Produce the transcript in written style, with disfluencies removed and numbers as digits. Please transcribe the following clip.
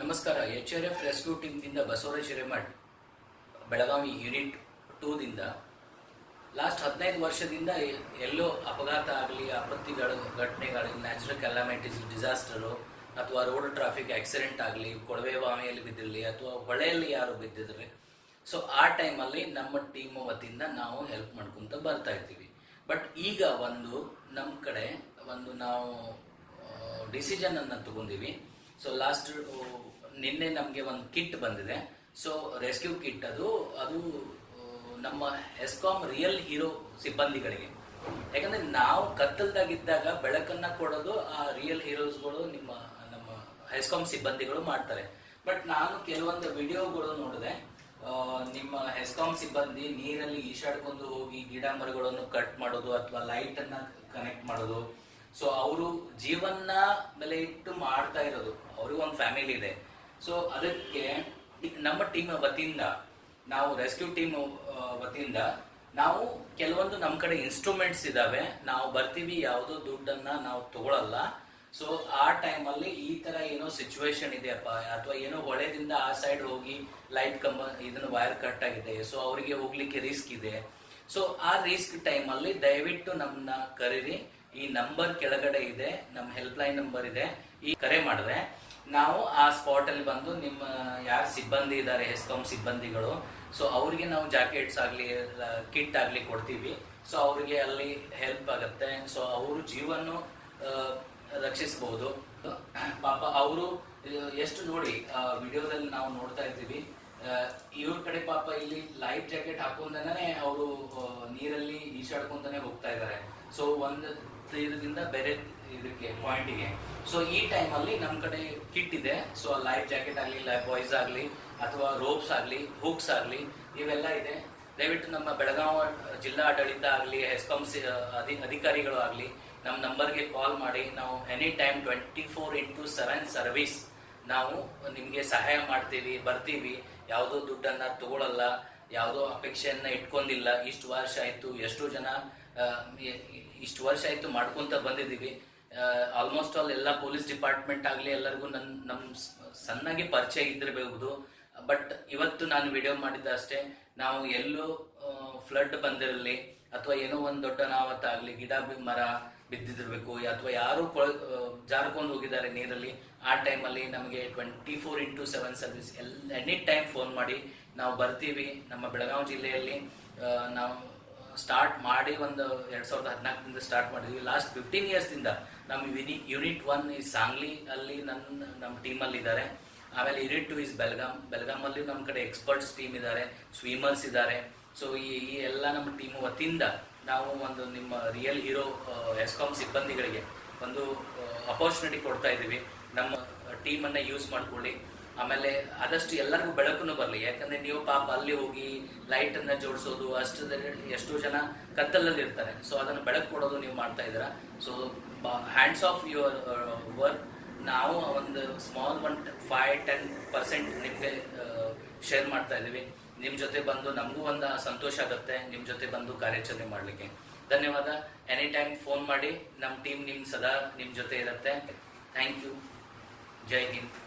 ನಮಸ್ಕಾರ. HRF rescue ಟೀಮ್ದಿಂದ Basavaraj Hiremath, Belagavi unit 2 ದಿಂದ ಲಾಸ್ಟ್ 15 ವರ್ಷದಿಂದ ಎಲ್ಲೋ ಅಪಘಾತ ಆಗಲಿ, ಆಪತ್ತಿಗಳು, ಘಟನೆಗಳು, ನ್ಯಾಚುರಲ್ ಕ್ಯಾಲಮಿಟೀಸ್, ಡಿಸಾಸ್ಟರು ಅಥವಾ ರೋಡ್ ಟ್ರಾಫಿಕ್ ಆಕ್ಸಿಡೆಂಟ್ ಆಗಲಿ, ಕೊಳವೆ ಬಾವಿಯಲ್ಲಿ ಬಿದ್ದಿರಲಿ ಅಥವಾ ಹೊಳೆಯಲ್ಲಿ ಯಾರು ಬಿದ್ದಿದ್ರೆ, ಸೊ ಆ ಟೈಮಲ್ಲಿ ನಮ್ಮ ಟೀಮ್ ವತಿಯಿಂದ ನಾವು ಹೆಲ್ಪ್ ಮಾಡ್ಕೊತ ಬರ್ತಾ ಇದ್ದೀವಿ. ಬಟ್ ಈಗ ನಮ್ಮ ಕಡೆ ನಾವು ಡಿಸಿಷನ್ ಅನ್ನು ತಗೊಂಡಿವಿ. ಸೊ ಲಾಸ್ಟ್ ನಿನ್ನೆ ನಮಗೆ ಒಂದು ಕಿಟ್ ಬಂದಿದೆ. ಸೊ ರೆಸ್ಕ್ಯೂ ಕಿಟ್ ಅದು ನಮ್ಮ ಎಸ್ಕಾಮ್ ರಿಯಲ್ ಹೀರೋ ಸಿಬ್ಬಂದಿಗಳಿಗೆ. ಯಾಕಂದ್ರೆ ನಾವು ಕತ್ತಲ್ದಾಗಿದ್ದಾಗ ಬೆಳಕನ್ನ ಕೊಡೋದು ಆ ರಿಯಲ್ ಹೀರೋಸ್ಗಳು ನಮ್ಮ ಎಸ್ಕಾಮ್ ಸಿಬ್ಬಂದಿಗಳು ಮಾಡ್ತಾರೆ. ಬಟ್ ನಾನು ಕೆಲವೊಂದು ವಿಡಿಯೋಗಳು ನೋಡಿದೆ. ನಿಮ್ಮ ಎಸ್ಕಾಮ್ ಸಿಬ್ಬಂದಿ ನೀರಲ್ಲಿ ಈಶಾಡ್ಕೊಂಡು ಹೋಗಿ ಗಿಡ ಮರಗಳನ್ನು ಕಟ್ ಮಾಡೋದು ಅಥವಾ ಲೈಟ್ ಅನ್ನ ಕನೆಕ್ಟ್ ಮಾಡೋದು. ಸೊ ಅವರು ಜೀವನ ಮೇಲೆ ಇಟ್ಟು ಮಾಡ್ತಾ ಇರೋದು. ಅವ್ರಿಗೂ ಒಂದು ಫ್ಯಾಮಿಲಿ ಇದೆ. ಸೊ ಅದಕ್ಕೆ ನಮ್ಮ ಟೀಮ್ ವತಿಯಿಂದ, ನಾವು ರೆಸ್ಕ್ಯೂ ಟೀಮ್ ವತಿಯಿಂದ ನಾವು ಕೆಲವೊಂದು ನಮ್ಮ ಕಡೆ ಇನ್ಸ್ಟ್ರೂಮೆಂಟ್ಸ್ ಇದಾವೆ. ನಾವು ಬರ್ತೀವಿ, ಯಾವುದೋ ದುಡ್ಡನ್ನ ನಾವು ತಗೊಳಲ್ಲ. ಸೊ ಆ ಟೈಮಲ್ಲಿ ಈ ತರ ಏನೋ ಸಿಚುವೇಶನ್ ಇದೆಯಪ್ಪ, ಅಥವಾ ಏನೋ ಹೊಳೆದಿಂದ ಆ ಸೈಡ್ ಹೋಗಿ ಲೈಟ್ ಇದನ್ನು ವೈರ್ ಕಟ್ ಆಗಿದೆ, ಸೊ ಅವರಿಗೆ ಹೋಗ್ಲಿಕ್ಕೆ ರಿಸ್ಕ್ ಇದೆ. ಸೊ ಆ ರಿಸ್ಕ್ ಟೈಮಲ್ಲಿ ದಯವಿಟ್ಟು ನಮ್ಮನ್ನ ಕರೀರಿ. ಈ ನಂಬರ್ ಕೆಳಗಡೆ ಇದೆ, ನಮ್ಮ ಹೆಲ್ಪ್ ಲೈನ್ ನಂಬರ್ ಇದೆ. ಈ ಕರೆ ಮಾಡಿದ್ರೆ ನಾವು ಆ ಸ್ಪಾಟ್ ಅಲ್ಲಿ ಬಂದು ನಿಮ್ಮ ಯಾರು ಸಿಬ್ಬಂದಿ ಇದ್ದಾರೆ, ಎಸ್ಕಾಂ ಸಿಬ್ಬಂದಿಗಳು, ಸೊ ಅವ್ರಿಗೆ ನಾವು ಜಾಕೆಟ್ಸ್ ಆಗಲಿ ಕಿಟ್ ಆಗಲಿ ಕೊಡ್ತೀವಿ. ಸೊ ಅವ್ರಿಗೆ ಅಲ್ಲಿ ಹೆಲ್ಪ್ ಆಗುತ್ತೆ. ಸೊ ಅವರು ಜೀವನ ರಕ್ಷಿಸಬಹುದು. ಪಾಪ ಅವರು ಎಷ್ಟು ನೋಡಿ ವಿಡಿಯೋದಲ್ಲಿ ನಾವು ನೋಡ್ತಾ ಇದ್ದೀವಿ. ಇವ್ರ ಕಡೆ ಪಾಪ ಇಲ್ಲಿ ಲೈಫ್ ಜಾಕೆಟ್ ಹಾಕೊಂಡನೇ ಅವರು ನೀರಲ್ಲಿ ಈಶಾಡ್ಕೊಂತಾನೆ ಹೋಗ್ತಾ ಇದ್ದಾರೆ. ಸೊ ಒಂದು ಇದರಿಂದ ಬೇರೆ ಇದಕ್ಕೆ ಪಾಯಿಂಟಿಗೆ. ಸೊ ಈ ಟೈಮಲ್ಲಿ ನಮ್ಮ ಕಡೆ ಕಿಟ್ ಇದೆ. ಸೊ ಲೈಫ್ ಜಾಕೆಟ್ ಆಗಲಿ, ಬಾಯ್ಸ್ ಆಗಲಿ, ಅಥವಾ ರೋಪ್ಸ್ ಆಗಲಿ, ಹುಕ್ಸ್ ಆಗಲಿ, ಇವೆಲ್ಲ ಇದೆ. ದಯವಿಟ್ಟು ನಮ್ಮ ಬೆಳಗಾವಿ ಜಿಲ್ಲಾ ಆಡಳಿತ ಆಗಲಿ, ಎಸ್ಕಾಂ ಅಧಿಕಾರಿಗಳು ಆಗಲಿ ನಮ್ಮ ನಂಬರ್ಗೆ ಕಾಲ್ ಮಾಡಿ. ನಾವು ಎನಿ ಟೈಮ್ 24x7 ಸರ್ವಿಸ್ ನಾವು ನಿಮಗೆ ಸಹಾಯ ಮಾಡ್ತೀವಿ, ಬರ್ತೀವಿ. ಯಾವುದೋ ದುಡ್ಡನ್ನ ತಗೊಳ್ಳಲ್ಲ, ಯಾವುದೋ ಅಪೇಕ್ಷೆಯನ್ನ ಇಟ್ಕೊಂಡಿಲ್ಲ. ಇಷ್ಟು ವರ್ಷ ಆಯ್ತು, ಎಷ್ಟೋ ಜನ ಇಷ್ಟು ವರ್ಷ ಆಯ್ತು ಮಾಡ್ಕೊಂತ ಬಂದಿದ್ದೀವಿ. ಆಲ್ಮೋಸ್ಟ್ ಆಲ್ ಎಲ್ಲ ಪೊಲೀಸ್ ಡಿಪಾರ್ಟ್ಮೆಂಟ್ ಆಗಲಿ ಎಲ್ಲರಿಗೂ ನಮ್ಮ ಸಣ್ಣಗೆ ಪರಿಚಯ ಇದ್ದಿರಬಹುದು. ಬಟ್ ಇವತ್ತು ನಾನು ವಿಡಿಯೋ ಮಾಡಿದ್ದ ಅಷ್ಟೇ. ನಾವು ಎಲ್ಲೋ ಫ್ಲಡ್ ಬಂದಿರಲಿ, ಅಥವಾ ಏನೋ ಒಂದು ದೊಡ್ಡ ಅನಾಹುತ ಆಗಲಿ, ಗಿಡ ಮರ ಬಿದ್ದಿದಿರ್ಬೇಕು, ಅಥವಾ ಯಾರು ಜಾರ್ಕೊಂಡು ಹೋಗಿದ್ದಾರೆ ನೀರಲ್ಲಿ, ಆ ಟೈಮಲ್ಲಿ ನಮಗೆ 24x7 service any time phone ಮಾಡಿ. ನಾವು ಬರ್ತೀವಿ. ನಮ್ಮ ಬೆಳಗಾವಿ ಜಿಲ್ಲೆಯಲ್ಲಿ ನಾವು ಸ್ಟಾರ್ಟ್ ಮಾಡಿ ಒಂದು 2014ದಿಂದ ಸ್ಟಾರ್ಟ್ ಮಾಡಿದ್ವಿ. ಲಾಸ್ಟ್ 15 ಇಯರ್ಸ್ದಿಂದ ನಮ್ಮ ಯೂನಿಟ್ 1 ಈ ಸಾಂಗ್ಲಿ ಅಲ್ಲಿ ನಮ್ಮ ಟೀಮಲ್ಲಿ ಇದ್ದಾರೆ. ಆಮೇಲೆ ಯೂನಿಟ್ 2 ಇಸ್ ಬೆಲ್ಗಾಮಲ್ಲಿ ನಮ್ಮ ಕಡೆ ಎಕ್ಸ್ಪರ್ಟ್ಸ್ ಟೀಮ್ ಇದ್ದಾರೆ, ಸ್ವಿಮರ್ಸ್ ಇದ್ದಾರೆ. ಸೊ ಈ ಎಲ್ಲ ನಮ್ಮ ಟೀಮ್ ವತಿಯಿಂದ ನಾವು ಒಂದು ನಿಮ್ಮ ರಿಯಲ್ ಹೀರೋ ಎಸ್ಕಾಂ ಸಿಬ್ಬಂದಿಗಳಿಗೆ ಒಂದು ಅಪರ್ಚುನಿಟಿ ಕೊಡ್ತಾ ಇದ್ದೀವಿ. ನಮ್ಮ ಟೀಮನ್ನು ಯೂಸ್ ಮಾಡ್ಕೊಳ್ಳಿ. ಆಮೇಲೆ ಆದಷ್ಟು ಎಲ್ಲರಿಗೂ ಬೆಳಕು ಬರಲಿ. ಯಾಕಂದ್ರೆ ನೀವು ಪಾಪ ಅಲ್ಲಿ ಹೋಗಿ ಲೈಟ್ ಅನ್ನ ಜೋಡಿಸೋದು ಎಷ್ಟೋ ಜನ ಕತ್ತಲಲ್ಲಿ ಇರ್ತಾರೆ. ಸೊ ಅದನ್ನು ಬೆಳಕು ಕೊಡೋದು ನೀವು ಮಾಡ್ತಾ ಇದ್ದೀರಾ. So hands of your work. ನಾವು ಒಂದು ಸ್ಮಾಲ್ 5-10% ನಿಮಗೆ ಶೇರ್ ಮಾಡ್ತಾ ಇದ್ದೀವಿ. ನಿಮ್ಮ ಜೊತೆ ಬಂದು ನಮಗೂ ಒಂದು ಸಂತೋಷ ಆಗುತ್ತೆ, ನಿಮ್ಮ ಜೊತೆ ಬಂದು ಕಾರ್ಯಾಚರಣೆ ಮಾಡಲಿಕ್ಕೆ. ಧನ್ಯವಾದ. ಎನಿ ಟೈಮ್ ಫೋನ್ ಮಾಡಿ. ನಮ್ಮ ಟೀಮ್ ಸದಾ ನಿಮ್ಮ ಜೊತೆ ಇರುತ್ತೆ. Thank you. ಜೈ ಹಿಂದ್.